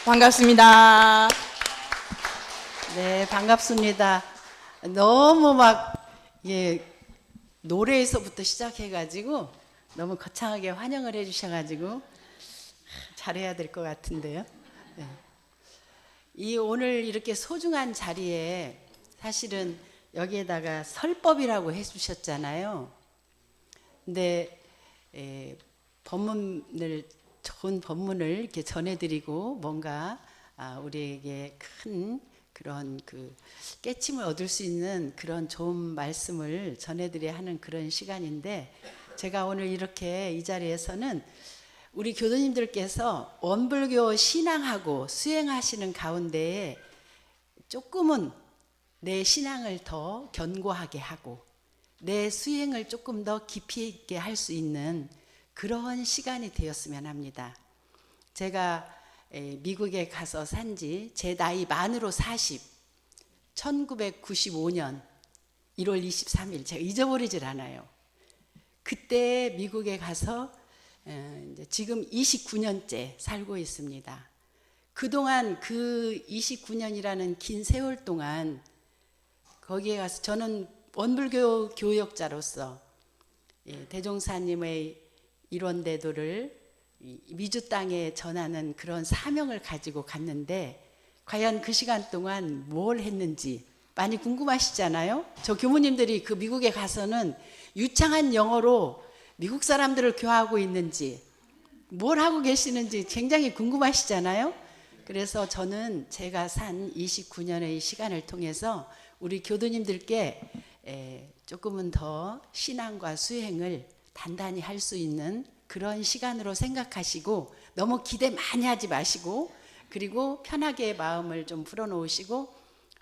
반갑습니다. 네, 반갑습니다. 너무 노래에서부터 시작해가지고 너무 거창하게 환영을 해주셔가지고 잘해야 될 것 같은데요. 네. 이 오늘 이렇게 소중한 자리에 사실은 여기에다가 설법이라고 해주셨잖아요. 근데 좋은 법문을 이렇게 전해드리고 뭔가 우리에게 큰 그런 깨침을 얻을 수 있는 그런 좋은 말씀을 전해드려야 하는 그런 시간인데, 제가 오늘 이렇게 이 자리에서는 우리 교도님들께서 원불교 신앙하고 수행하시는 가운데에 조금은 내 신앙을 더 견고하게 하고 내 수행을 조금 더 깊이 있게 할 수 있는 그런 시간이 되었으면 합니다. 제가 미국에 가서 산지 제 나이 만으로 40, 1995년 1월 23일, 제가 잊어버리질 않아요. 그때 미국에 가서 지금 29년째 살고 있습니다. 그동안 그 29년이라는 긴 세월 동안 거기에 가서 저는 원불교 교역자로서 대종사님의 일원대도를 미주 땅에 전하는 그런 사명을 가지고 갔는데, 과연 그 시간 동안 뭘 했는지 많이 궁금하시잖아요. 저 교무님들이 그 미국에 가서는 유창한 영어로 미국 사람들을 교화하고 있는지 뭘 하고 계시는지 굉장히 궁금하시잖아요. 그래서 저는 제가 산 29년의 시간을 통해서 우리 교도님들께 조금은 더 신앙과 수행을 단단히 할 수 있는 그런 시간으로 생각하시고, 너무 기대 많이 하지 마시고, 그리고 편하게 마음을 좀 풀어놓으시고,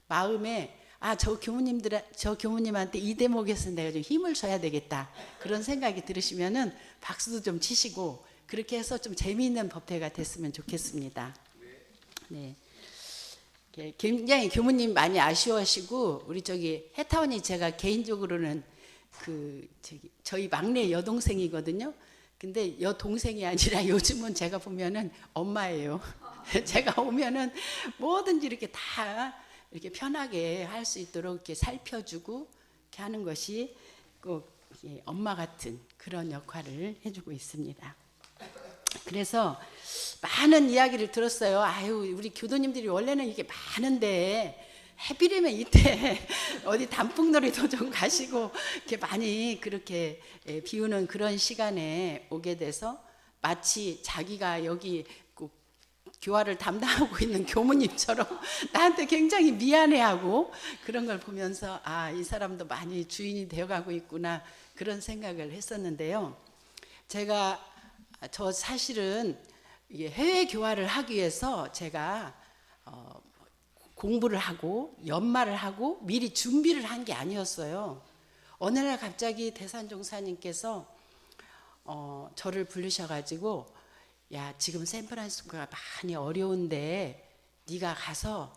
마음에 저 교무님한테 이 대목에서 내가 좀 힘을 줘야 되겠다, 그런 생각이 들으시면은 박수도 좀 치시고, 그렇게 해서 좀 재미있는 법회가 됐으면 좋겠습니다. 네. 굉장히 교무님 많이 아쉬워하시고, 우리 해타원이 제가 개인적으로는 저희 막내 여동생이거든요. 근데 여동생이 아니라 요즘은 제가 보면은 엄마예요. 제가 오면은 뭐든지 이렇게 다 이렇게 편하게 할 수 있도록 이렇게 살펴주고 이렇게 하는 것이 꼭 엄마 같은 그런 역할을 해주고 있습니다. 그래서 많은 이야기를 들었어요. 우리 교도님들이 원래는 이게 많은데 해비려면 이때 어디 단풍놀이도 좀 가시고 이렇게 많이 그렇게 비우는 그런 시간에 오게 돼서 마치 자기가 여기 교화를 담당하고 있는 교무님처럼 나한테 굉장히 미안해하고, 그런 걸 보면서 이 사람도 많이 주인이 되어가고 있구나, 그런 생각을 했었는데요. 저 사실은 해외 교화를 하기 위해서 제가 공부를 하고 연말을 하고 미리 준비를 한 게 아니었어요. 어느 날 갑자기 대산종사님께서 저를 부르셔가지고, 야, 지금 샌프란시스코가 많이 어려운데 네가 가서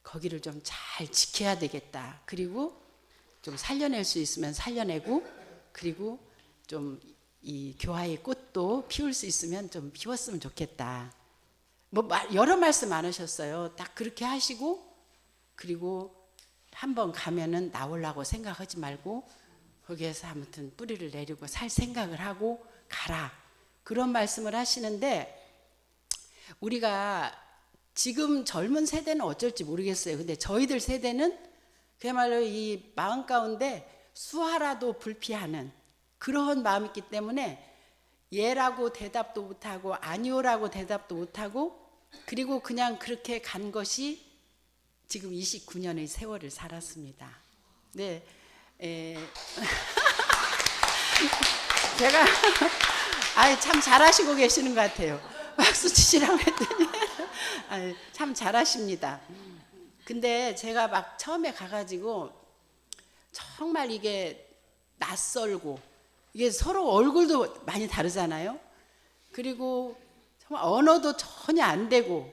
거기를 좀 잘 지켜야 되겠다. 그리고 좀 살려낼 수 있으면 살려내고, 그리고 좀 이 교화의 꽃도 피울 수 있으면 좀 피웠으면 좋겠다. 여러 말씀 안 하셨어요. 딱 그렇게 하시고, 그리고 한번 가면은 나오려고 생각하지 말고 거기에서 아무튼 뿌리를 내리고 살 생각을 하고 가라, 그런 말씀을 하시는데, 우리가 지금 젊은 세대는 어쩔지 모르겠어요. 근데 저희들 세대는 그야말로 이 마음 가운데 수하라도 불피하는 그런 마음이 있기 때문에 예라고 대답도 못하고 아니오라고 대답도 못하고, 그리고 그냥 그렇게 간 것이 지금 29년의 세월을 살았습니다. 네, 제가 참 잘하시고 계시는 것 같아요. 박수 치시라고 했더니 참 잘하십니다. 근데 제가 막 처음에 가가지고 정말 이게 낯설고, 이게 서로 얼굴도 많이 다르잖아요. 그리고 정말 언어도 전혀 안 되고,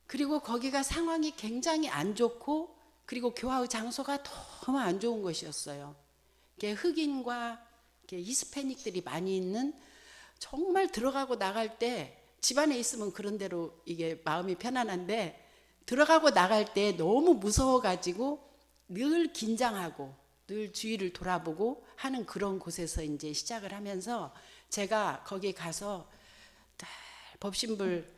그리고 거기가 상황이 굉장히 안 좋고, 그리고 교화 장소가 너무 안 좋은 것이었어요. 흑인과 히스패닉들이 많이 있는, 정말 들어가고 나갈 때 집안에 있으면 그런 대로 이게 마음이 편안한데 들어가고 나갈 때 너무 무서워가지고 늘 긴장하고 늘 주위를 돌아보고 하는 그런 곳에서 이제 시작을 하면서 제가 거기 가서 법신불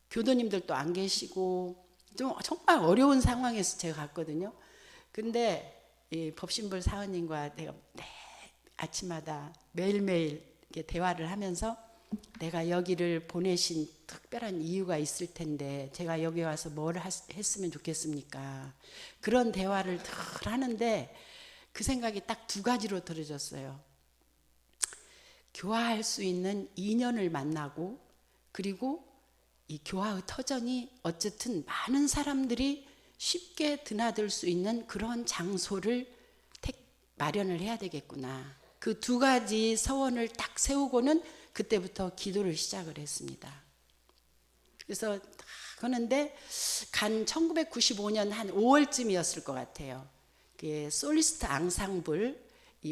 교도님들도 안 계시고 좀 정말 어려운 상황에서 제가 갔거든요. 근데 이 법신불 사원님과 내가 아침마다 매일매일 이렇게 대화를 하면서 내가 여기를 보내신 특별한 이유가 있을 텐데 제가 여기 와서 뭘 했으면 좋겠습니까? 그런 대화를 늘 하는데 그 생각이 딱 두 가지로 들어졌어요. 교화할 수 있는 인연을 만나고 그리고 이 교화의 터전이 어쨌든 많은 사람들이 쉽게 드나들 수 있는 그런 장소를 마련을 해야 되겠구나. 그 두 가지 서원을 딱 세우고는 그때부터 기도를 시작을 했습니다. 그래서 그런데 간 1995년 한 5월쯤이었을 것 같아요. 그 솔리스트 앙상블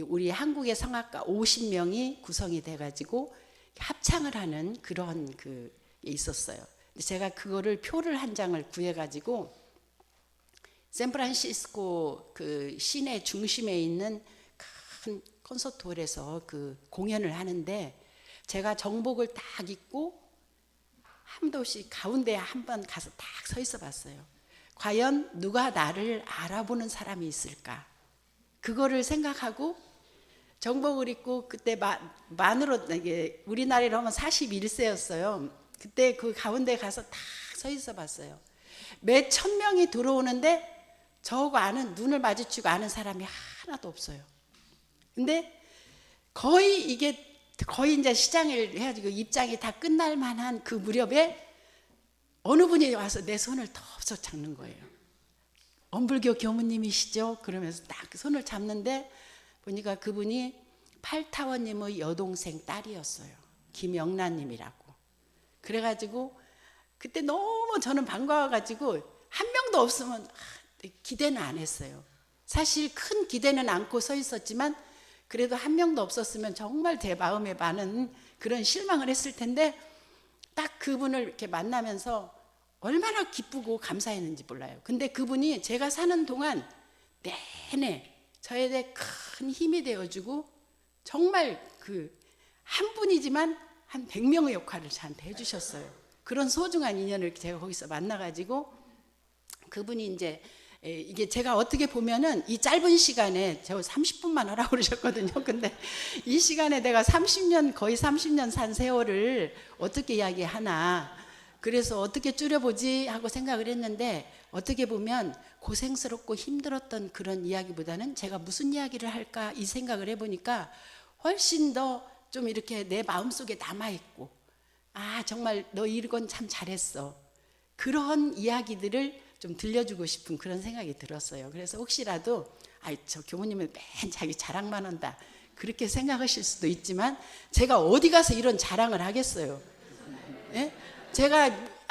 우리 한국의 성악가 50명이 구성이 돼가지고 합창을 하는 그런 그 있었어요. 제가 그거를 표를 한 장을 구해가지고 샌프란시스코 그 시내 중심에 있는 큰 콘서트홀에서 그 공연을 하는데 제가 정복을 딱 입고 한도 없이 가운데에 한번 가서 딱 서 있어 봤어요. 과연 누가 나를 알아보는 사람이 있을까? 그거를 생각하고 정복을 입고 그때 만으로 이게 우리나라로 하면 41세였어요. 그때 그 가운데 가서 딱 서 있어 봤어요. 매 1000명이 들어오는데 저하고 눈을 마주치고 아는 사람이 하나도 없어요. 근데 거의 이제 시장을 해가지고 입장이 다 끝날 만한 그 무렵에 어느 분이 와서 내 손을 덥석 잡는 거예요. 엄불교 교무님이시죠? 그러면서 딱 손을 잡는데 보니까 그분이 팔타원님의 여동생 딸이었어요. 김영란님이라고. 그래가지고 그때 너무 저는 반가워가지고 한 명도 없으면 기대는 안 했어요. 사실 큰 기대는 않고 서 있었지만 그래도 한 명도 없었으면 정말 제 마음에 많은 그런 실망을 했을 텐데 딱 그분을 이렇게 만나면서 얼마나 기쁘고 감사했는지 몰라요. 근데 그분이 제가 사는 동안 내내 저에 대해 큰 힘이 되어주고 정말 그 한 분이지만 한 100명의 역할을 저한테 해주셨어요. 그런 소중한 인연을 제가 거기서 만나가지고 그분이 이제 이게 제가 어떻게 보면은 이 짧은 시간에 제가 30분만 하라고 그러셨거든요. 근데 이 시간에 내가 30년 거의 30년 산 세월을 어떻게 이야기하나 그래서 어떻게 줄여보지 하고 생각을 했는데 어떻게 보면 고생스럽고 힘들었던 그런 이야기보다는 제가 무슨 이야기를 할까 이 생각을 해보니까 훨씬 더 좀 이렇게 내 마음속에 남아있고 정말 너 이건 참 잘했어 그런 이야기들을 좀 들려주고 싶은 그런 생각이 들었어요. 그래서 혹시라도 저 교무님은 맨 자기 자랑만 한다 그렇게 생각하실 수도 있지만 제가 어디 가서 이런 자랑을 하겠어요. 예? 제가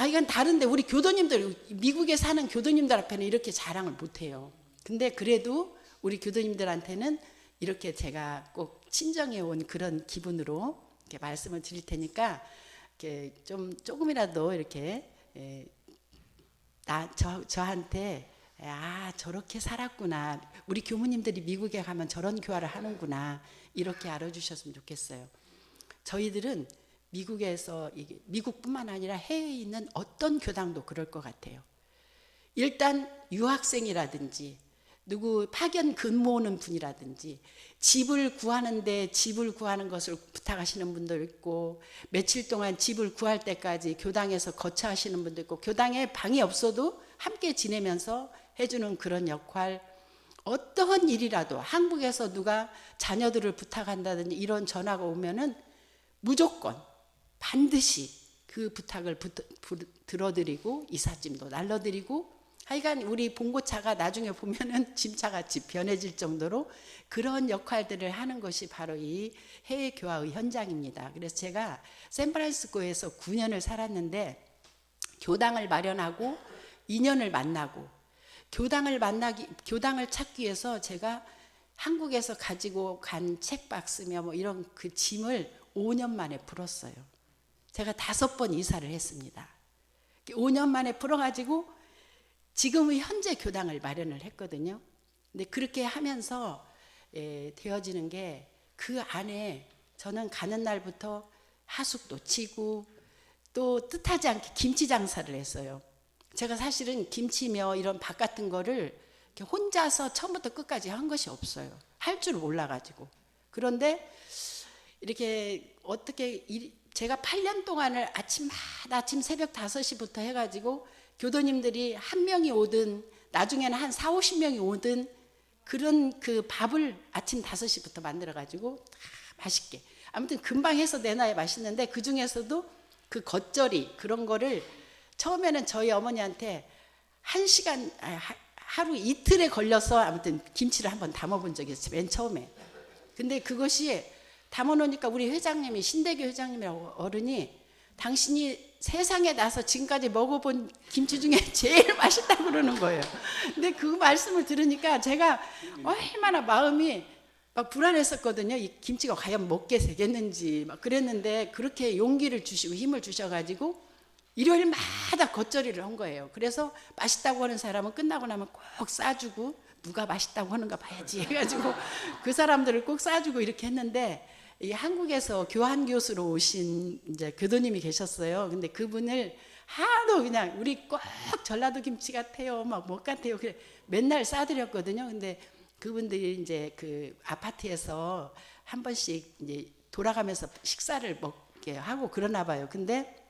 이건 다른데 우리 교도님들 미국에 사는 교도님들 앞에는 이렇게 자랑을 못해요. 근데 그래도 우리 교도님들한테는 이렇게 제가 꼭 친정해 온 그런 기분으로 이렇게 말씀을 드릴 테니까 이렇게 좀 조금이라도 이렇게 저한테 저렇게 살았구나 우리 교무님들이 미국에 가면 저런 교화를 하는구나 이렇게 알아주셨으면 좋겠어요. 저희들은 미국에서 미국뿐만 아니라 해외에 있는 어떤 교당도 그럴 것 같아요. 일단 유학생이라든지 누구 파견 근무 오는 분이라든지 집을 구하는데 집을 구하는 것을 부탁하시는 분도 있고 며칠 동안 집을 구할 때까지 교당에서 거처하시는 분도 있고 교당에 방이 없어도 함께 지내면서 해주는 그런 역할 어떠한 일이라도 한국에서 누가 자녀들을 부탁한다든지 이런 전화가 오면은 무조건 반드시 그 부탁을 들어드리고 이삿짐도 날려드리고 하여간 우리 봉고차가 나중에 보면은 짐차같이 변해질 정도로 그런 역할들을 하는 것이 바로 이 해외 교화의 현장입니다. 그래서 제가 샌프란시스코에서 9년을 살았는데 교당을 마련하고 인연을 만나고 교당을 찾기 위해서 제가 한국에서 가지고 간 책박스며 뭐 이런 그 짐을 5년 만에 풀었어요. 제가 5번 이사를 했습니다. 5년 만에 풀어가지고 지금의 현재 교당을 마련을 했거든요. 근데 그렇게 하면서 되어지는 게 그 안에 저는 가는 날부터 하숙도 치고 또 뜻하지 않게 김치 장사를 했어요. 제가 사실은 김치며 이런 밥 같은 거를 이렇게 혼자서 처음부터 끝까지 한 것이 없어요. 할 줄 몰라가지고. 그런데 이렇게 어떻게 제가 8년 동안을 아침 새벽 5시부터 해가지고 교도님들이 한 명이 오든 나중에는 한 4, 50명이 오든 그런 그 밥을 아침 5시부터 만들어가지고 다 맛있게. 아무튼 금방 해서 내놔야 맛있는데 그 중에서도 그 겉절이 그런 거를 처음에는 저희 어머니한테 1시간, 하루 이틀에 걸려서 아무튼 김치를 한번 담아본 적이 있어요. 맨 처음에. 근데 그것이 담아놓으니까 우리 회장님이 신대교 회장님이라고 어른이 당신이 세상에 나서 지금까지 먹어본 김치 중에 제일 맛있다고 그러는 거예요. 근데 그 말씀을 들으니까 제가 얼마나 마음이 막 불안했었거든요. 이 김치가 과연 먹게 되겠는지 막 그랬는데 그렇게 용기를 주시고 힘을 주셔가지고 일요일마다 겉절이를 한 거예요. 그래서 맛있다고 하는 사람은 끝나고 나면 꼭 싸주고 누가 맛있다고 하는가 봐야지 해가지고 그 사람들을 꼭 싸주고 이렇게 했는데 이 한국에서 교환 교수로 오신 이제 교도님이 계셨어요. 근데 그분을 하도 그냥 우리 꼭 전라도 김치 같아요, 막 뭐 같아요. 그래 맨날 싸드렸거든요. 근데 그분들이 이제 그 아파트에서 한 번씩 이제 돌아가면서 식사를 먹게 하고 그러나 봐요. 근데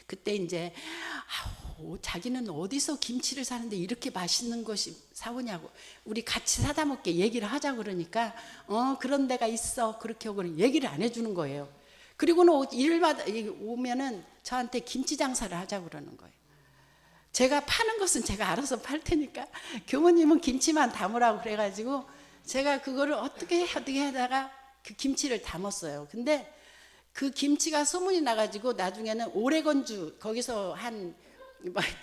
그때 이제 자기는 어디서 김치를 사는데 이렇게 맛있는 것이 사오냐고 우리 같이 사다 먹게 얘기를 하자 그러니까 그런 데가 있어 그렇게 하고 얘기를 안 해주는 거예요. 그리고는 일마다 오면은 저한테 김치 장사를 하자 그러는 거예요. 제가 파는 것은 제가 알아서 팔 테니까 교모님은 김치만 담으라고 그래가지고 제가 그거를 어떻게 하다가 그 김치를 담았어요. 근데 그 김치가 소문이 나가지고 나중에는 오레건주 거기서 한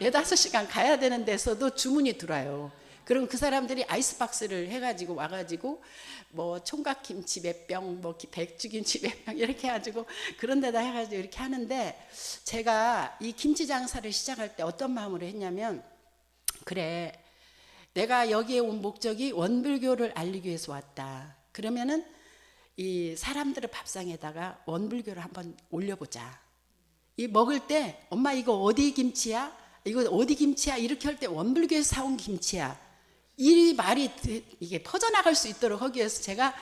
4-5시간 가야 되는 데서도 주문이 들어와요. 그럼 그 사람들이 아이스박스를 해가지고 와가지고 뭐 총각김치 몇 병, 뭐 백주김치 몇 병 이렇게 해가지고 그런 데다 해가지고 이렇게 하는데 제가 이 김치 장사를 시작할 때 어떤 마음으로 했냐면 그래 내가 여기에 온 목적이 원불교를 알리기 위해서 왔다. 그러면은 이 사람들의 밥상에다가 원불교를 한번 올려보자. 이 먹을 때 엄마 이거 어디 김치야? 이거 어디 김치야? 이렇게 할 때 원불교에서 사온 김치야. 이 말이 이게 퍼져나갈 수 있도록 하기 위해서 제가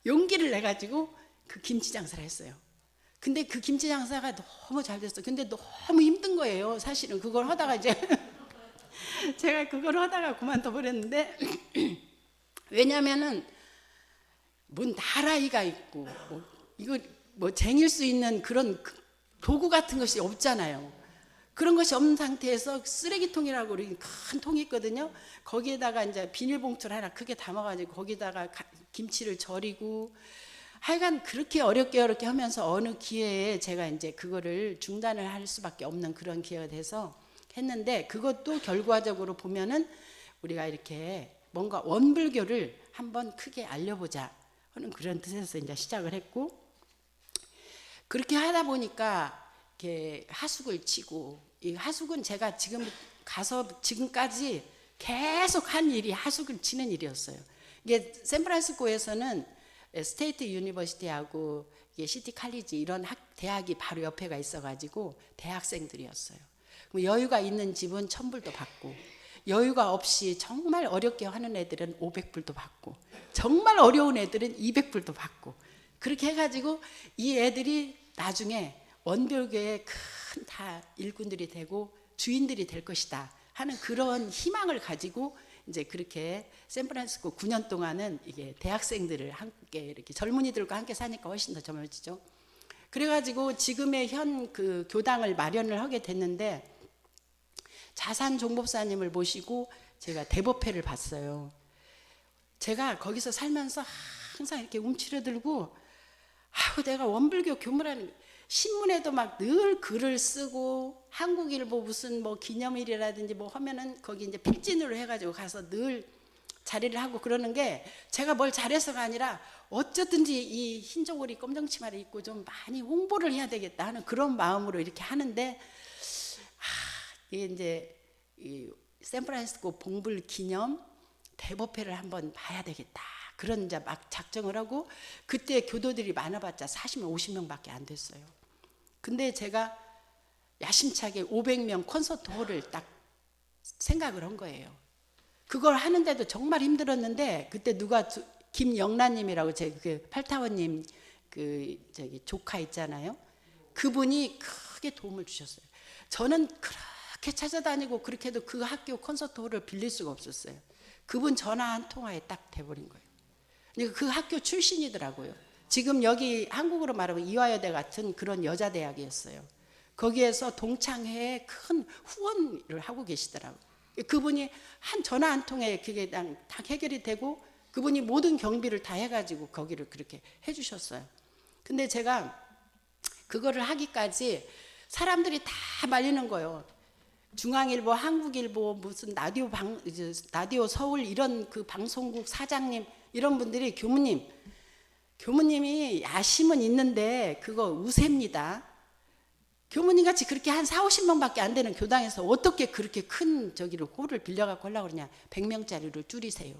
용기를 내가지고 그 김치 장사를 했어요. 근데 그 김치 장사가 너무 잘 됐어요. 근데 너무 힘든 거예요. 사실은 그걸 하다가 이제 제가 그걸 하다가 그만둬 버렸는데 왜냐면은 뭐 나라이가 있고 이거 뭐 쟁일 수 있는 그런 도구 같은 것이 없잖아요. 그런 것이 없는 상태에서 쓰레기통이라고 우리 큰 통이 있거든요. 거기에다가 이제 비닐봉투를 하나 크게 담아가지고 거기다가 김치를 절이고 하여간 그렇게 어렵게 하면서 어느 기회에 제가 이제 그거를 중단을 할 수밖에 없는 그런 기회가 돼서 했는데 그것도 결과적으로 보면은 우리가 이렇게 뭔가 원불교를 한번 크게 알려보자 하는 그런 뜻에서 이제 시작을 했고 그렇게 하다 보니까 이렇게 하숙을 치고 이 하숙은 제가 지금 가서 지금까지 계속 한 일이 하숙을 치는 일이었어요. 이게 샌프란시스코에서는 스테이트 유니버시티하고 시티 칼리지 이런 대학이 바로 옆에가 있어가지고 대학생들이었어요. 여유가 있는 집은 1,000불도 받고 여유가 없이 정말 어렵게 하는 애들은 500불도 받고 정말 어려운 애들은 200불도 받고 그렇게 해가지고 이 애들이 나중에 원불교의 큰 다 일꾼들이 되고 주인들이 될 것이다 하는 그런 희망을 가지고 이제 그렇게 샌프란시스코 9년 동안은 이게 대학생들을 함께 이렇게 젊은이들과 함께 사니까 훨씬 더 젊어지죠. 그래가지고 지금의 현 그 교당을 마련을 하게 됐는데 자산 종법사님을 모시고 제가 대법회를 봤어요. 제가 거기서 살면서 항상 이렇게 움츠러들고 내가 원불교 교무라는 신문에도 막 늘 글을 쓰고 한국일보 무슨 뭐 기념일이라든지 뭐 하면은 거기 이제 필진으로 해가지고 가서 늘 자리를 하고 그러는 게 제가 뭘 잘해서가 아니라 어쩌든지 이 흰저고리 검정치마를 입고 좀 많이 홍보를 해야 되겠다 하는 그런 마음으로 이렇게 하는데, 이게 이제 이 샌프란시스코 봉불 기념 대법회를 한번 봐야 되겠다, 그런 이제 막 작정을 하고, 그때 교도들이 많아봤자 40명 50명밖에 안 됐어요. 근데 제가 야심차게 500명 콘서트 홀을 딱 생각을 한 거예요. 그걸 하는데도 정말 힘들었는데, 그때 누가 김영란님이라고 제 그 팔타원님 그 저기 조카 있잖아요. 그분이 크게 도움을 주셨어요. 저는 그렇게 찾아다니고 그렇게 해도 그 학교 콘서트 홀을 빌릴 수가 없었어요. 그분 전화 한 통화에 딱 돼버린 거예요. 그러니까 그 학교 출신이더라고요. 지금 여기 한국으로 말하면 이화여대 같은 그런 여자 대학이었어요. 거기에서 동창회에 큰 후원을 하고 계시더라고요. 그분이 한 전화 한 통에 그게 다 해결이 되고, 그분이 모든 경비를 다 해가지고 거기를 그렇게 해주셨어요. 근데 제가 그거를 하기까지 사람들이 다 말리는 거예요. 중앙일보, 한국일보, 무슨 라디오 서울 이런 그 방송국 사장님 이런 분들이 교무님이 야심은 있는데 그거 우세입니다. 교무님 같이 그렇게 한 4, 50명밖에 안 되는 교당에서 어떻게 그렇게 큰 저기를 홀을 빌려갖고 하려고 그러냐. 100명짜리로 줄이세요.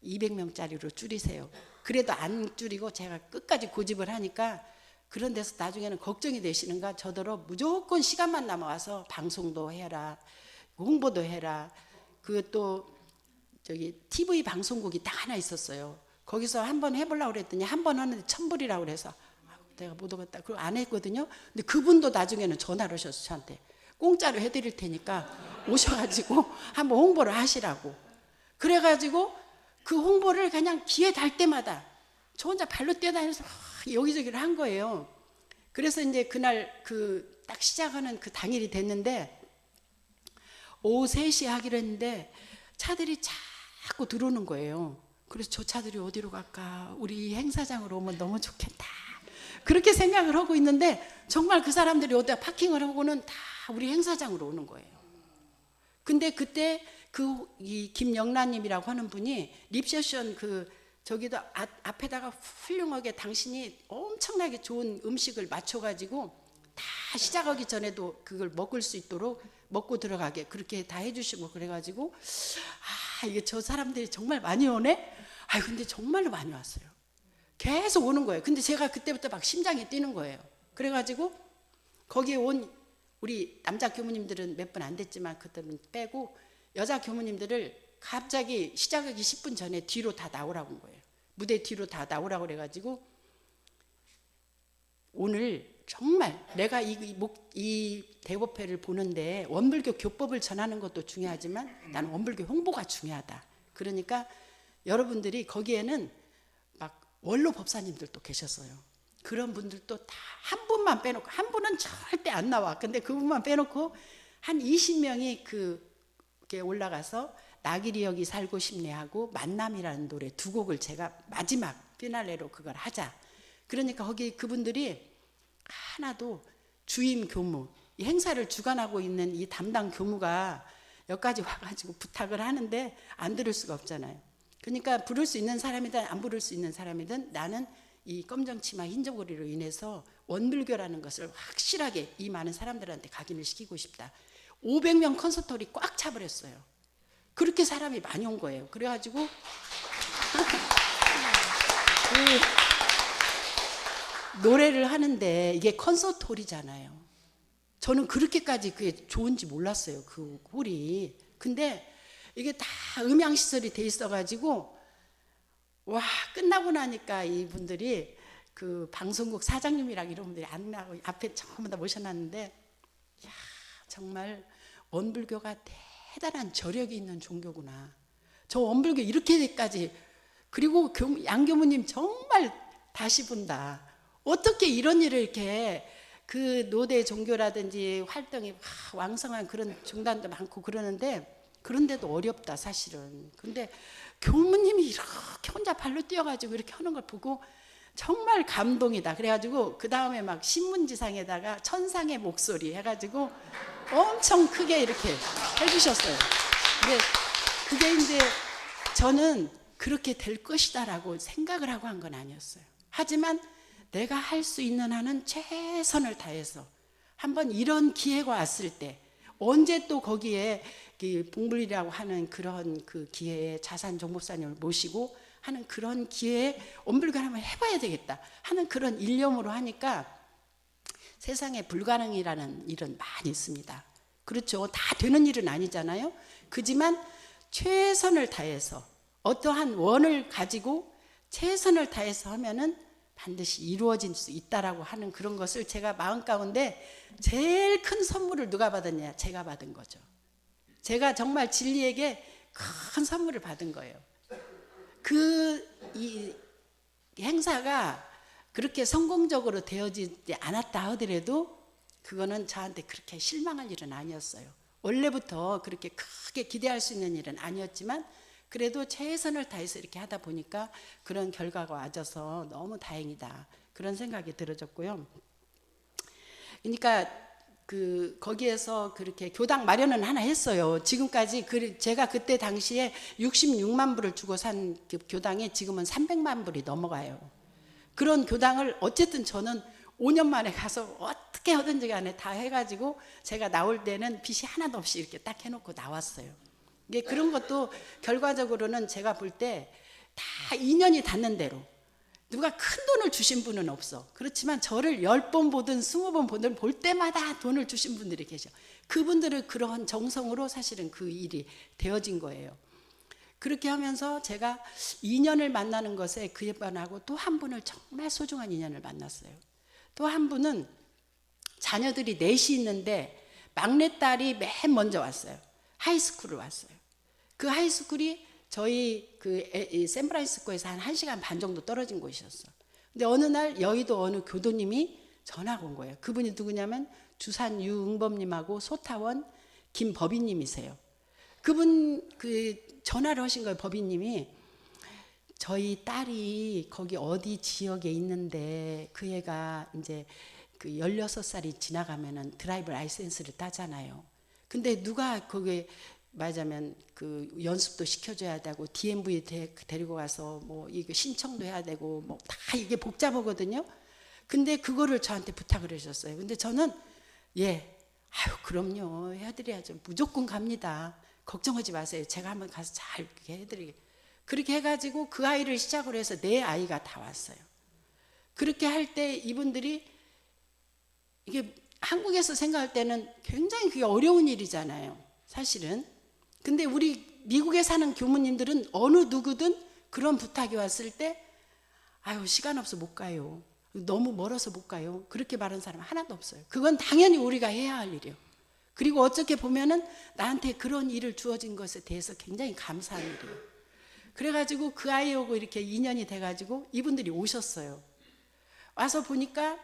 200명짜리로 줄이세요. 그래도 안 줄이고 제가 끝까지 고집을 하니까, 그런 데서 나중에는 걱정이 되시는가 저더러 무조건 시간만 남아와서 방송도 해라, 홍보도 해라. 그 또 저기 TV 방송국이 딱 하나 있었어요. 거기서 한번 해보려고 그랬더니 한 번 하는데 1,000불이라고 그래서 내가 못 오겠다. 그거 안 했거든요. 근데 그분도 나중에는 전화를 하셨어. 저한테 공짜로 해드릴 테니까 오셔가지고 한번 홍보를 하시라고. 그래가지고 그 홍보를 그냥 기회 달 때마다 저 혼자 발로 뛰어다니면서 여기저기를 한 거예요. 그래서 이제 그날 그 딱 시작하는 그 당일이 됐는데, 오후 3시에 하기로 했는데 차들이 자꾸 들어오는 거예요. 그래서 저 차들이 어디로 갈까? 우리 행사장으로 오면 너무 좋겠다. 그렇게 생각을 하고 있는데 정말 그 사람들이 어디다 파킹을 하고는 다 우리 행사장으로 오는 거예요. 근데 그때 이 김영란님이라고 하는 분이 립세션 그 저기도 앞에다가 훌륭하게 당신이 엄청나게 좋은 음식을 맞춰가지고 다 시작하기 전에도 그걸 먹을 수 있도록 먹고 들어가게 그렇게 다 해주시고, 그래가지고 이게 저 사람들이 정말 많이 오네? 근데 정말로 많이 왔어요. 계속 오는 거예요. 근데 제가 그때부터 막 심장이 뛰는 거예요. 그래가지고 거기에 온 우리 남자 교무님들은 몇 분 안 됐지만 그때는 빼고 여자 교무님들을 갑자기 시작하기 10분 전에 뒤로 다 나오라고 한 거예요. 무대 뒤로 다 나오라고 그래가지고, 오늘 정말 내가 이 대법회를 보는데 원불교 교법을 전하는 것도 중요하지만 나는 원불교 홍보가 중요하다. 그러니까 여러분들이 거기에는 막 원로 법사님들도 계셨어요. 그런 분들도 다 한 분만 빼놓고, 한 분은 절대 안 나와. 근데 그분만 빼놓고 한 20명이 그게 올라가서 나길이 여기 살고 싶네 하고 만남이라는 노래 2곡을 제가 마지막 피날레로 그걸 하자. 그러니까 거기 그분들이 하나도 주임 교무, 이 행사를 주관하고 있는 이 담당 교무가 여기까지 와가지고 부탁을 하는데 안 들을 수가 없잖아요. 그러니까 부를 수 있는 사람이든 안 부를 수 있는 사람이든 나는 이 검정치마 흰저고리로 인해서 원불교라는 것을 확실하게 이 많은 사람들한테 각인을 시키고 싶다. 500명 콘서트홀이 꽉 차버렸어요. 그렇게 사람이 많이 온 거예요. 그래가지고 노래를 하는데 이게 콘서트홀이잖아요. 저는 그렇게까지 그게 좋은지 몰랐어요. 그 홀이. 근데 이게 다 음향시설이 돼 있어가지고 와, 끝나고 나니까 이분들이 그 방송국 사장님이랑 이런 분들이 안 나고 앞에 전부 다 모셔놨는데, 야, 정말 원불교가 대단한 저력이 있는 종교구나. 저 원불교 이렇게까지, 그리고 양교무님 정말 다시 본다. 어떻게 이런 일을 이렇게 그 노대 종교라든지 활동이 왕성한 그런 종단도 많고 그런데도 어렵다 사실은. 근데 교무님이 이렇게 혼자 발로 뛰어가지고 이렇게 하는 걸 보고 정말 감동이다. 그래가지고 그 다음에 막 신문지상에다가 천상의 목소리 해가지고 엄청 크게 이렇게 해주셨어요. 근데 그게 이제 저는 그렇게 될 것이다라고 생각을 하고 한 건 아니었어요. 하지만 내가 할 수 있는 한은 최선을 다해서 한번 이런 기회가 왔을 때 언제 또 거기에 봉블리라고 하는 그런 그 기회에 자산종목사님을 모시고 하는 그런 기회에 원불교를 한번 해봐야 되겠다 하는 그런 일념으로 하니까 세상에 불가능이라는 일은 많이 있습니다. 그렇죠. 다 되는 일은 아니잖아요. 그지만 최선을 다해서 어떠한 원을 가지고 최선을 다해서 하면은 반드시 이루어질 수 있다라고 하는 그런 것을 제가 마음 가운데 제일 큰 선물을 누가 받았냐? 제가 받은 거죠. 제가 정말 진리에게 큰 선물을 받은 거예요. 이 행사가 그렇게 성공적으로 되어지지 않았다 하더라도 그거는 저한테 그렇게 실망할 일은 아니었어요. 원래부터 그렇게 크게 기대할 수 있는 일은 아니었지만 그래도 최선을 다해서 이렇게 하다 보니까 그런 결과가 와줘서 너무 다행이다 그런 생각이 들어졌고요. 그러니까 거기에서 그렇게 교당 마련은 하나 했어요. 지금까지 제가 그때 당시에 66만 불을 주고 산 교당이 지금은 300만 불이 넘어가요. 그런 교당을 어쨌든 저는 5년 만에 가서 어떻게 하든지 간에 다 해가지고 제가 나올 때는 빚이 하나도 없이 이렇게 딱 해놓고 나왔어요. 이게 그런 것도 결과적으로는 제가 볼 때 다 인연이 닿는 대로 누가 큰 돈을 주신 분은 없어. 그렇지만 저를 10번 보든 20번 보든 볼 때마다 돈을 주신 분들이 계셔. 그분들은 그런 정성으로 사실은 그 일이 되어진 거예요. 그렇게 하면서 제가 인연을 만나는 것에 그분하고 또 한 분을 정말 소중한 인연을 만났어요. 또 한 분은 자녀들이 넷이 있는데 막내딸이 맨 먼저 왔어요. 하이스쿨을 왔어요. 그 하이스쿨이 저희 샌프란시스코에서 한 1시간 반 정도 떨어진 곳이었어. 근데 어느 날 여의도 어느 교도님이 전화가 온 거예요. 그분이 누구냐면 주산 유응범님하고 소타원 김법인님이세요. 그분 전화를 하신 거예요. 법인님이 저희 딸이 거기 어디 지역에 있는데 그 애가 이제 16살이 지나가면은 드라이브 라이센스를 따잖아요. 근데 누가 거기에 말하자면 연습도 시켜줘야 되고 DMV 데리고 가서 뭐 이거 신청도 해야 되고 뭐 다 이게 복잡하거든요. 근데 그거를 저한테 부탁을 하셨어요. 근데 저는 그럼요 해드려야죠. 무조건 갑니다. 걱정하지 마세요. 제가 한번 가서 잘 이렇게 해드리게. 그렇게 해가지고 그 아이를 시작으로 해서 내 아이가 다 왔어요. 그렇게 할 때 이분들이 이게 한국에서 생각할 때는 굉장히 그게 어려운 일이잖아요. 사실은. 근데 우리 미국에 사는 교무님들은 어느 누구든 그런 부탁이 왔을 때 시간 없어 못 가요. 너무 멀어서 못 가요. 그렇게 말하는 사람 하나도 없어요. 그건 당연히 우리가 해야 할 일이에요. 그리고 어떻게 보면은 나한테 그런 일을 주어진 것에 대해서 굉장히 감사한 일이에요. 그래가지고 그 아이하고 이렇게 인연이 돼가지고 이분들이 오셨어요. 와서 보니까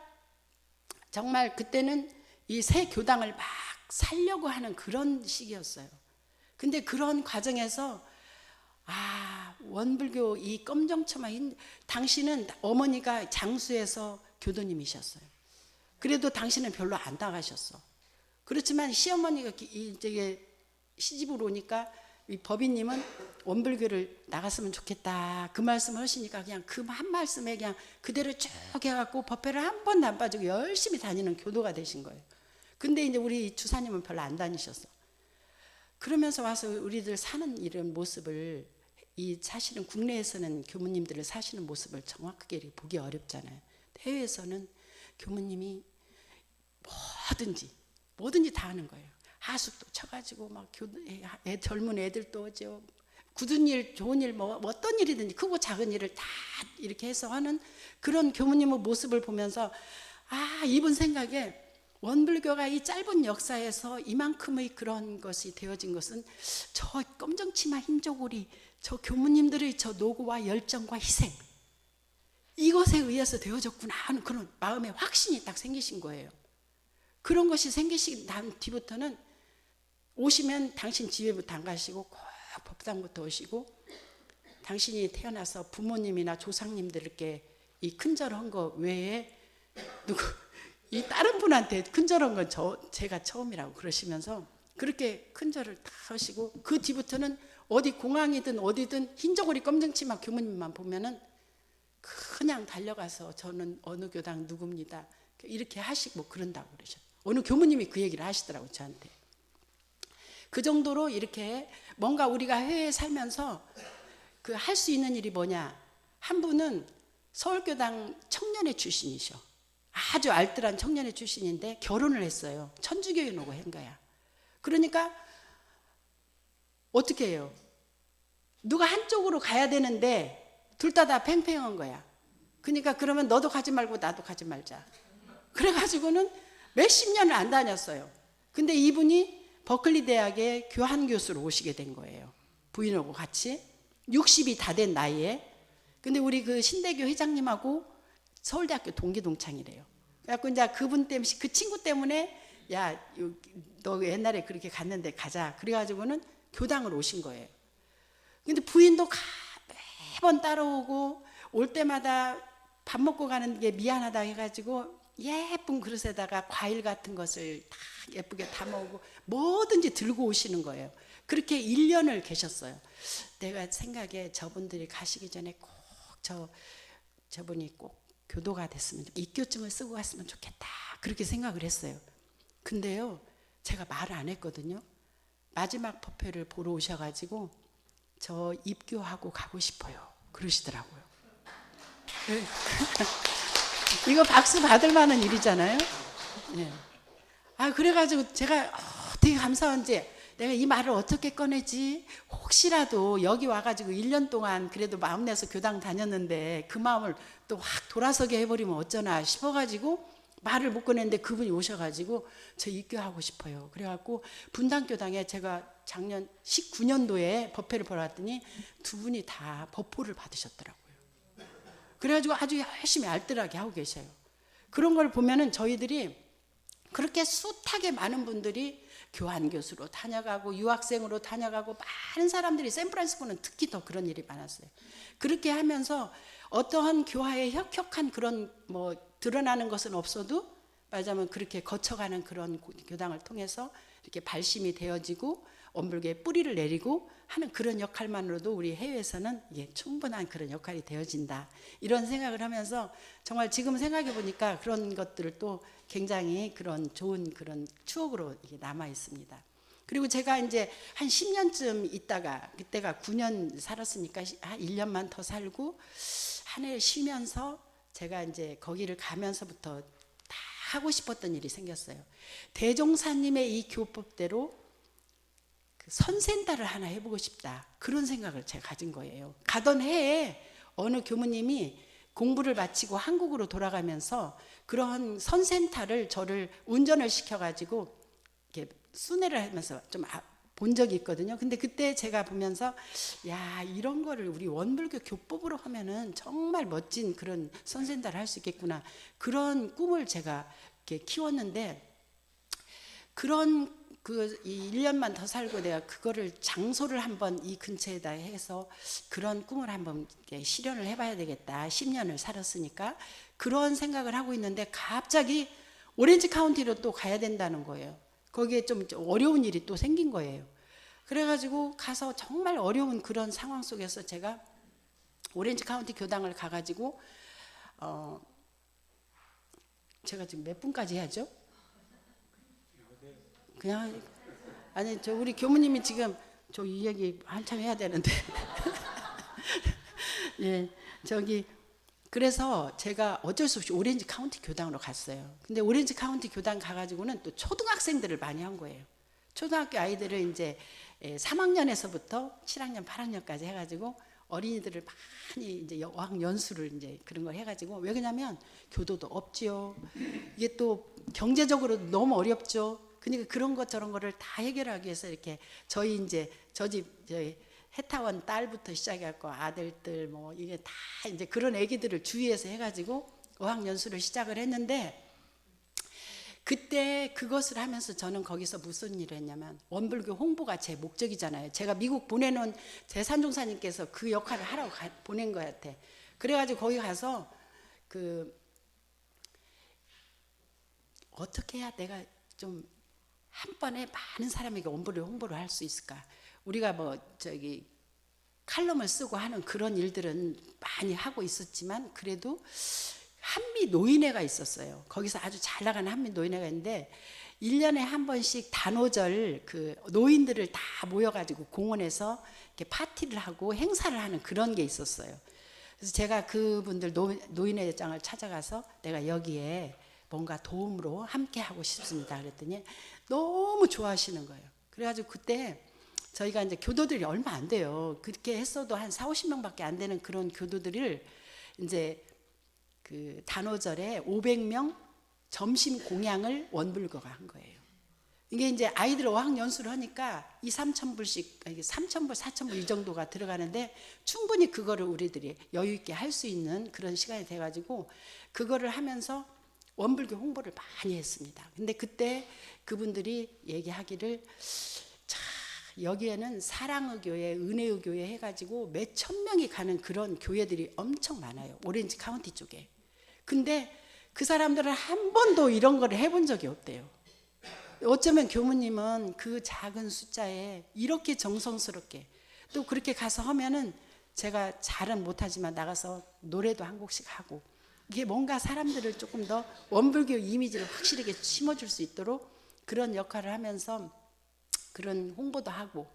정말 그때는 이 새 교당을 막 살려고 하는 그런 시기였어요. 근데 그런 과정에서 원불교 이 검정처만 당신은 어머니가 장수에서 교도님이셨어요. 그래도 당신은 별로 안 나가셨어. 그렇지만 시어머니가 이제 시집으로 오니까 이 법인님은 원불교를 나갔으면 좋겠다 그 말씀을 하시니까 그냥 그 한 말씀에 그냥 그대로 쭉 해갖고 법회를 한 번도 안 빠지고 열심히 다니는 교도가 되신 거예요. 근데 이제 우리 주사님은 별로 안 다니셨어. 그러면서 와서 우리들 사는 이런 모습을 사실은 국내에서는 교무님들을 사시는 모습을 정확하게 보기 어렵잖아요. 해외에서는 교무님이 뭐든지 다 하는 거예요. 하숙도 쳐가지고 막 젊은 애들도 오죠. 굳은 일, 좋은 일, 뭐 어떤 일이든지 크고 작은 일을 다 이렇게 해서 하는 그런 교무님의 모습을 보면서 이분 생각에 원불교가 이 짧은 역사에서 이만큼의 그런 것이 되어진 것은 저 검정치마 흰저고리 저 교무님들의 저 노고와 열정과 희생 이것에 의해서 되어졌구나 하는 그런 마음의 확신이 딱 생기신 거예요. 그런 것이 생기신 난 뒤부터는 오시면 당신 집에부터 안 가시고 꼭 법당부터 오시고 당신이 태어나서 부모님이나 조상님들께 이 큰절한 거 외에 이 다른 분한테 큰절한 건 제가 처음이라고 그러시면서 그렇게 큰 절을 다 하시고 그 뒤부터는 어디 공항이든 어디든 흰 저고리 검정 치마 교무님만 보면은 그냥 달려가서 저는 어느 교당 누굽니다 이렇게 하시고 그런다고 그러셔. 어느 교무님이 그 얘기를 하시더라고 저한테. 그 정도로 이렇게 뭔가 우리가 해외에 살면서 그 할 수 있는 일이 뭐냐. 한 분은 서울교당 청년회 출신이셔. 아주 알뜰한 청년회 출신인데 결혼을 했어요. 천주교인 오고 한 거야. 그러니까 어떻게 해요? 누가 한쪽으로 가야 되는데 둘 다 팽팽한 거야. 그러니까 그러면 너도 가지 말고 나도 가지 말자. 그래가지고는 몇십 년을 안 다녔어요. 근데 이분이 버클리 대학에 교환 교수로 오시게 된 거예요. 부인하고 같이 60이 다 된 나이에. 근데 우리 그 신대교 회장님하고 서울대학교 동기동창이래요. 그래갖고 이제 그분 때문에 그 친구 때문에 야, 너 옛날에 그렇게 갔는데 가자. 그래가지고는 교당을 오신 거예요. 근데 부인도 매번 따라오고 올 때마다 밥 먹고 가는 게 미안하다 해가지고 예쁜 그릇에다가 과일 같은 것을 다 예쁘게 담아오고 뭐든지 들고 오시는 거예요. 그렇게 1년을 계셨어요. 내가 생각에 저분들이 가시기 전에 꼭 저분이 꼭 교도가 됐으면, 입교증을 쓰고 갔으면 좋겠다 그렇게 생각을 했어요. 근데요 제가 말을 안 했거든요. 마지막 법회를 보러 오셔가지고 저 입교하고 가고 싶어요 그러시더라고요. 이거 박수 받을 만한 일이잖아요. 네. 아 그래가지고 제가 되게 감사한지 내가 이 말을 어떻게 꺼내지. 혹시라도 여기 와가지고 1년 동안 그래도 마음 내서 교당 다녔는데 그 마음을 또 확 돌아서게 해버리면 어쩌나 싶어가지고 말을 못 꺼냈는데 그분이 오셔가지고 저 입교하고 싶어요. 그래갖고 분당교당에 제가 작년 19년도에 법회를 보러 왔더니 두 분이 다 법호를 받으셨더라고요. 그래가지고 아주 열심히 알뜰하게 하고 계셔요. 그런 걸 보면은 저희들이 그렇게 숱하게 많은 분들이 교환교수로 다녀가고 유학생으로 다녀가고 많은 사람들이, 샌프란시스코는 특히 더 그런 일이 많았어요. 그렇게 하면서 어떠한 교화의 혁혁한 그런 뭐 드러나는 것은 없어도 말하자면 그렇게 거쳐가는 그런 교당을 통해서 이렇게 발심이 되어지고 엄불게 뿌리를 내리고 하는 그런 역할만으로도 우리 해외에서는 이게 충분한 그런 역할이 되어진다. 이런 생각을 하면서 정말 지금 생각해 보니까 그런 것들을 또 굉장히 그런 좋은 그런 추억으로 남아 있습니다. 그리고 제가 이제 한 10년쯤 있다가, 그때가 9년 살았으니까 한 1년만 더 살고 한 해 쉬면서 제가 이제 거기를 가면서부터 다 하고 싶었던 일이 생겼어요. 대종사님의 이 교법대로 그 선센터를 하나 해보고 싶다. 그런 생각을 제가 가진 거예요. 가던 해에 어느 교무님이 공부를 마치고 한국으로 돌아가면서 그런 선센터를 저를 운전을 시켜가지고 이렇게 순회를 하면서 좀 본 적이 있거든요. 근데 그때 제가 보면서 야, 이런 거를 우리 원불교 교법으로 하면은 정말 멋진 그런 선센터를 할 수 있겠구나. 그런 꿈을 제가 이렇게 키웠는데, 그런 그 1년만 더 살고 내가 그거를 장소를 한번 이 근처에다 해서 그런 꿈을 한번 실현을 해봐야 되겠다. 10년을 살았으니까 그런 생각을 하고 있는데 갑자기 오렌지 카운티로 또 가야 된다는 거예요. 거기에 좀 어려운 일이 또 생긴 거예요. 그래가지고 가서 정말 어려운 그런 상황 속에서 제가 오렌지 카운티 교당을 가가지고 제가 지금 몇 분까지 해야죠? 그냥 아니 저 우리 교무님이 지금 저 이 얘기 한참 해야 되는데 예 저기 그래서 제가 어쩔 수 없이 오렌지 카운티 교당으로 갔어요. 근데 오렌지 카운티 교당 가가지고는 또 초등학생들을 많이 한 거예요. 초등학교 아이들을 이제 3학년에서부터 7학년, 8학년까지 해가지고 어린이들을 많이 이제 어학 연수를 이제 그런 걸 해가지고, 왜 그러냐면 교도도 없지요. 이게 또 경제적으로 너무 어렵죠. 그러니까 그런 것 저런 거를 다 해결하기 위해서 이렇게 저희 이제 저희 해타원 딸부터 시작해갖고 아들들 뭐 이게 다 이제 그런 애기들을 주위에서 해가지고 어학연수를 시작을 했는데, 그때 그것을 하면서 저는 거기서 무슨 일을 했냐면 원불교 홍보가 제 목적이잖아요. 제가 미국 보내놓은 대산종사님께서 그 역할을 하라고 보낸 것 같아. 그래가지고 거기 가서 그 어떻게 해야 내가 좀 한 번에 많은 사람에게 홍보를 할 수 있을까? 우리가 뭐 저기 칼럼을 쓰고 하는 그런 일들은 많이 하고 있었지만 그래도 한미 노인회가 있었어요. 거기서 아주 잘 나가는 한미 노인회가 있는데 1년에 한 번씩 단오절 그 노인들을 다 모여가지고 공원에서 이렇게 파티를 하고 행사를 하는 그런 게 있었어요. 그래서 제가 그분들 노인회장을 찾아가서 내가 여기에 뭔가 도움으로 함께 하고 싶습니다. 그랬더니 너무 좋아하시는 거예요. 그래가지고 그때 저희가 이제 교도들이 얼마 안 돼요. 그렇게 했어도 한 4, 50명밖에 안 되는 그런 교도들을 이제 그 단오절에 500명 점심 공양을 원불교가 한 거예요. 이게 이제 아이들 어학 연수를 하니까 2, 3천 불씩 3천 불, 4천 불 이 정도가 들어가는데 충분히 그거를 우리들이 여유 있게 할 수 있는 그런 시간이 돼가지고 그거를 하면서 원불교 홍보를 많이 했습니다. 근데 그때 그분들이 얘기하기를 자, 여기에는 사랑의 교회, 은혜의 교회 해가지고 몇 천 명이 가는 그런 교회들이 엄청 많아요. 오렌지 카운티 쪽에. 근데 그 사람들은 한 번도 이런 걸 해본 적이 없대요. 어쩌면 교무님은 그 작은 숫자에 이렇게 정성스럽게 또 그렇게 가서 하면은 제가 잘은 못하지만 나가서 노래도 한 곡씩 하고 이게 뭔가 사람들을 조금 더 원불교 이미지를 확실하게 심어줄 수 있도록 그런 역할을 하면서 그런 홍보도 하고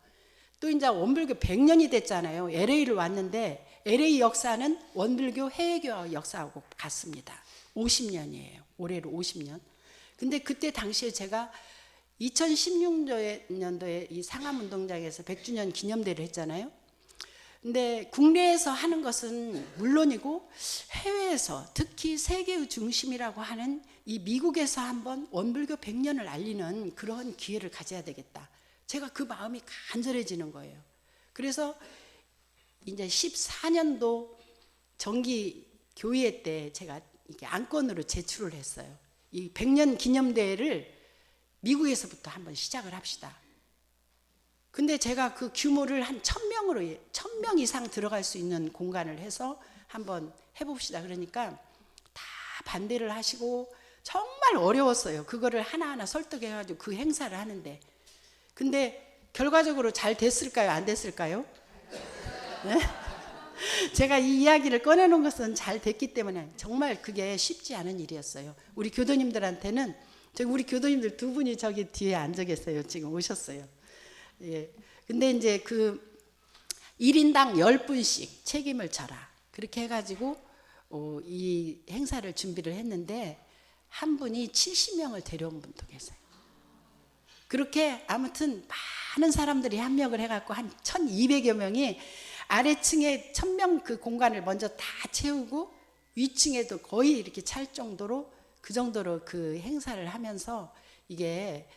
또 이제 원불교 100년이 됐잖아요. LA를 왔는데 LA 역사는 원불교 해외교 역사하고 같습니다. 50년이에요. 올해로 50년. 근데 그때 당시에 제가 2016년도에 이 상암운동장에서 100주년 기념대를 했잖아요. 근데 국내에서 하는 것은 물론이고 해외에서 특히 세계의 중심이라고 하는 이 미국에서 한번 원불교 100년을 알리는 그런 기회를 가져야 되겠다. 제가 그 마음이 간절해지는 거예요. 그래서 이제 14년도 정기 교의회 때 제가 이렇게 안건으로 제출을 했어요. 이 100년 기념대회를 미국에서부터 한번 시작을 합시다. 근데 제가 그 규모를 한 1000명으로 1000명 이상 들어갈 수 있는 공간을 해서 한번 해봅시다. 그러니까 다 반대를 하시고 정말 어려웠어요. 그거를 하나하나 설득해가지고 그 행사를 하는데 근데 결과적으로 잘 됐을까요? 안 됐을까요? 네? 제가 이 이야기를 꺼내놓은 것은 잘 됐기 때문에 정말 그게 쉽지 않은 일이었어요. 우리 교도님들한테는 우리 교도님들 두 분이 저기 뒤에 앉아 계세요. 지금 오셨어요. 예. 근데 이제 그 1인당 10분씩 책임을 져라. 그렇게 해가지고 이 행사를 준비를 했는데 한 분이 70명을 데려온 분도 계세요. 그렇게 아무튼 많은 사람들이 합력을 해갖고 한 1200여 명이 아래층에 1000명 그 공간을 먼저 다 채우고 위층에도 거의 이렇게 찰 정도로 그 정도로 그 행사를 하면서 이게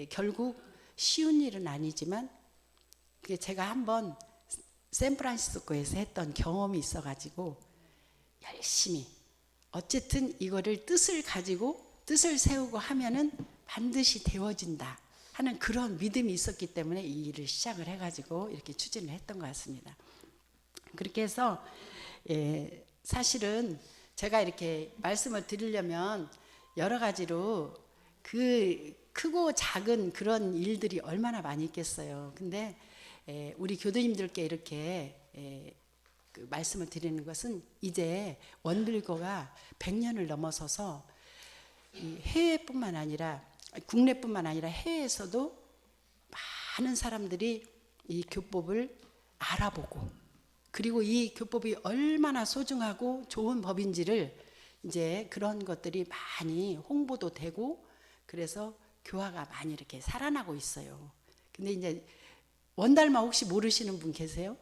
결국 쉬운 일은 아니지만 그게 제가 한번 샌프란시스코에서 했던 경험이 있어가지고 열심히 어쨌든 이거를 뜻을 가지고 뜻을 세우고 하면은 반드시 되어진다 하는 그런 믿음이 있었기 때문에 이 일을 시작을 해가지고 이렇게 추진을 했던 것 같습니다. 그렇게 해서 사실은 제가 이렇게 말씀을 드리려면 여러 가지로 그 크고 작은 그런 일들이 얼마나 많이 있겠어요. 근데 우리 교도님들께 이렇게 그 말씀을 드리는 것은 이제 원불교가 100년을 넘어서서 이 해외뿐만 아니라 국내뿐만 아니라 해외에서도 많은 사람들이 이 교법을 알아보고 그리고 이 교법이 얼마나 소중하고 좋은 법인지를 이제 그런 것들이 많이 홍보도 되고 그래서 교화가 많이 이렇게 살아나고 있어요. 근데 이제 원달마 혹시 모르시는 분 계세요?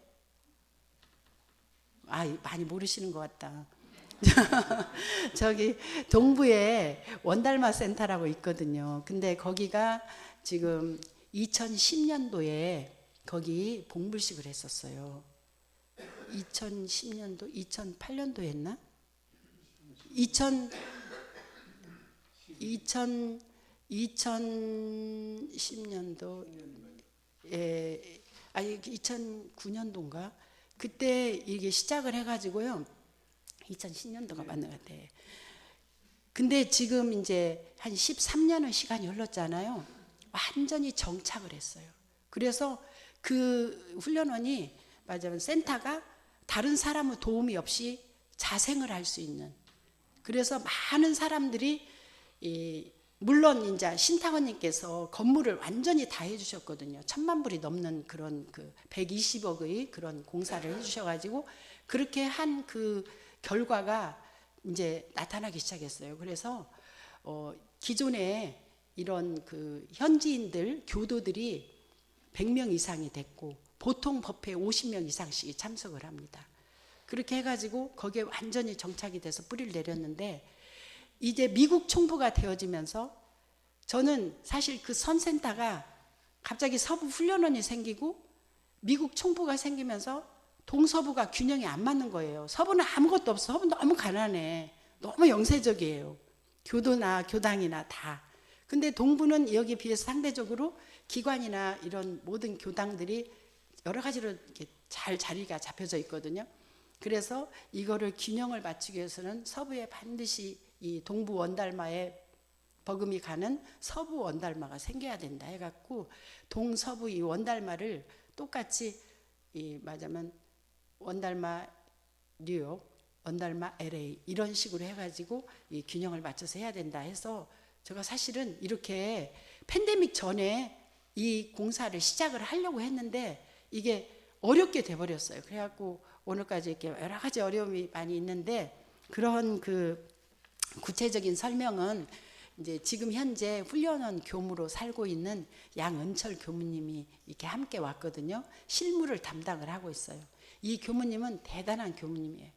많이 모르시는 것 같다. 저기 동부에 원달마 센터라고 있거든요. 근데 거기가 지금 2010년도에 거기 봉불식을 했었어요. 2010년도, 2008년도 했나? 2010년도, 아니 2009년도인가? 그때 이게 시작을 해가지고요. 2010년도가 맞는 것 같아. 근데 지금 이제 한 13년의 시간이 흘렀잖아요. 완전히 정착을 했어요. 그래서 그 훈련원이 맞아요. 센터가 다른 사람의 도움이 없이 자생을 할 수 있는, 그래서 많은 사람들이 물론 이제 신탁원님께서 건물을 완전히 다 해주셨거든요. 1,000만 불이 넘는 그런 120억의 그런 공사를 해주셔가지고 그렇게 한 그 결과가 이제 나타나기 시작했어요. 그래서 기존에 이런 그 현지인들 교도들이 100명 이상이 됐고 보통 법회에 50명 이상씩 참석을 합니다. 그렇게 해가지고 거기에 완전히 정착이 돼서 뿌리를 내렸는데, 이제 미국 총부가 되어지면서 저는 사실 그 선센터가 갑자기 서부 훈련원이 생기고 미국 총부가 생기면서 동서부가 균형이 안 맞는 거예요. 서부는 아무것도 없어. 서부는 너무 가난해. 너무 영세적이에요. 교도나 교당이나 다. 근데 동부는 여기에 비해서 상대적으로 기관이나 이런 모든 교당들이 여러 가지로 이렇게 잘 자리가 잡혀져 있거든요. 그래서 이거를 균형을 맞추기 위해서는 서부에 반드시 이 동부 원달마에 버금이 가는 서부 원달마가 생겨야 된다 해갖고 동서부 이 원달마를 똑같이 말하자면 원달마 뉴욕, 원달마 LA 이런 식으로 해가지고 이 균형을 맞춰서 해야 된다 해서 제가 사실은 이렇게 팬데믹 전에 이 공사를 시작을 하려고 했는데 이게 어렵게 돼버렸어요. 그래갖고 오늘까지 이렇게 여러 가지 어려움이 많이 있는데, 그런 그 구체적인 설명은 이제 지금 현재 훈련원 교무로 살고 있는 양은철 교무님이 이렇게 함께 왔거든요. 실무를 담당을 하고 있어요. 이 교무님은 대단한 교무님이에요.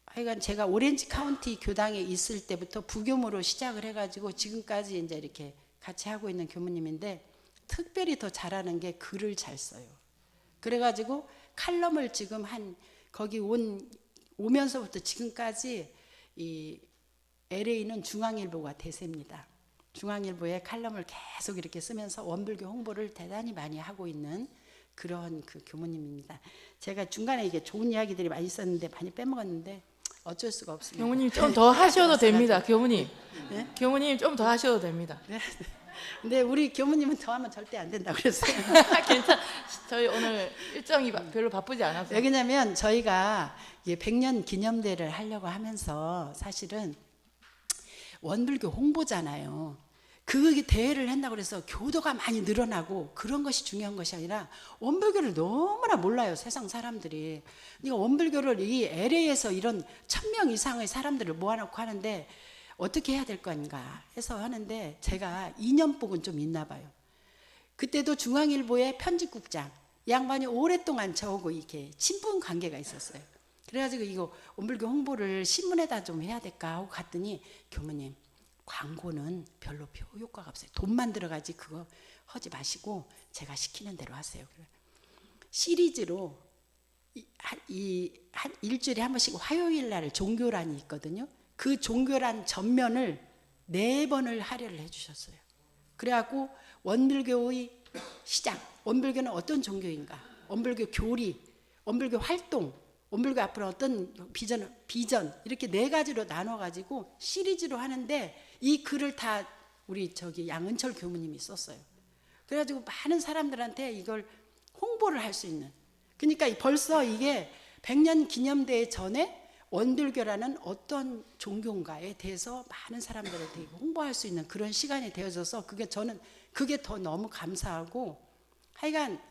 하여간 제가 오렌지 카운티 교당에 있을 때부터 부교무로 시작을 해가지고 지금까지 이제 이렇게 같이 하고 있는 교무님인데, 특별히 더 잘하는 게 글을 잘 써요. 그래가지고 칼럼을 지금 거기 오면서부터 지금까지 이 LA는 중앙일보가 대세입니다. 중앙일보에 칼럼을 계속 이렇게 쓰면서 원불교 홍보를 대단히 많이 하고 있는 그런 그 교무님입니다. 제가 중간에 이게 좋은 이야기들이 많이 있었는데 많이 빼먹었는데 어쩔 수가 없습니다. 교무님 좀 더 하셔도 됩니다. 교무님. 네? 교무님 좀 더 하셔도 됩니다. 네. 근데 우리 교무님은 더 하면 절대 안 된다고 그랬어요. 괜찮. 저희 오늘 일정이 별로 바쁘지 않아서. 왜냐면 저희가 100년 기념대를 하려고 하면서 사실은 원불교 홍보잖아요. 그 대회를 한다고 그래서 교도가 많이 늘어나고 그런 것이 중요한 것이 아니라 원불교를 너무나 몰라요, 세상 사람들이. 그러니까 원불교를 이 LA에서 이런 1,000명 이상의 사람들을 모아놓고 하는데 어떻게 해야 될 건가 해서 하는데, 제가 인연복은 좀 있나 봐요. 그때도 중앙일보의 편집국장 양반이 오랫동안 저하고 이렇게 친분 관계가 있었어요. 그래가지고 이거 원불교 홍보를 신문에다 좀 해야 될까 하고 갔더니, 교무님 광고는 별로 효과가 없어요. 돈만 들어가지 그거 하지 마시고 제가 시키는 대로 하세요. 시리즈로 한 일주일에 한 번씩 화요일 날 종교란이 있거든요. 그 종교란 전면을 4번을 할애를 해주셨어요. 그래갖고 원불교의 시작, 원불교는 어떤 종교인가, 원불교 교리, 원불교 활동, 원불교 앞으로 어떤 비전 이렇게 4가지로 나눠가지고 시리즈로 하는데, 이 글을 다 우리 양은철 교무님이 썼어요. 그래가지고 많은 사람들한테 이걸 홍보를 할 수 있는, 그러니까 벌써 이게 100년 기념대회 전에 원불교라는 어떤 종교인가에 대해서 많은 사람들한테 홍보할 수 있는 그런 시간이 되어져서 저는 그게 더 너무 감사하고, 하여간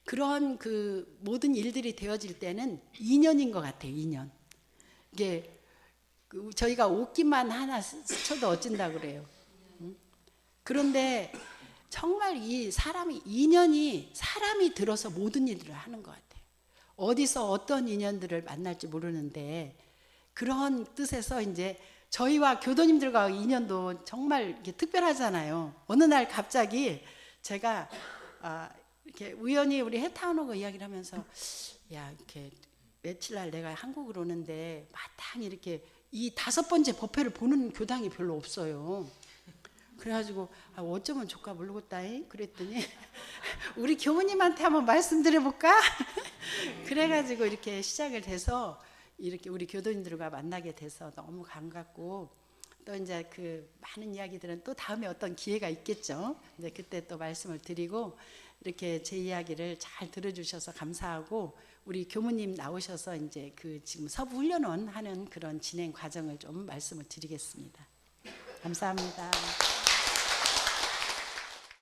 그런 그 모든 일들이 되어질 때는 인연인 것 같아요. 인연. 이게 저희가 옷깃만 하나 스쳐도 어찐다 그래요. 그런데 정말 이 인연이 사람이 들어서 모든 일들을 하는 것 같아요. 어디서 어떤 인연들을 만날지 모르는데, 그런 뜻에서 이제 저희와 교도님들과 인연도 정말 이렇게 특별하잖아요. 어느 날 갑자기 제가 이렇게 우연히 우리 해타운하고 이야기를 하면서, 야, 이렇게 며칠 날 내가 한국으로 오는데 마땅히 이렇게 이 5번째 법회를 보는 교당이 별로 없어요. 그래가지고 어쩌면 좋까 모르겠다잉 그랬더니 우리 교무님한테 한번 말씀드려볼까? 그래가지고 이렇게 시작을 해서 이렇게 우리 교도님들과 만나게 돼서 너무 반갑고 또 이제 그 많은 이야기들은 또 다음에 어떤 기회가 있겠죠. 이제 그때 또 말씀을 드리고 이렇게 제 이야기를 잘 들어주셔서 감사하고 우리 교무님 나오셔서 이제 그 지금 서부 훈련원 하는 그런 진행 과정을 좀 말씀을 드리겠습니다. 감사합니다.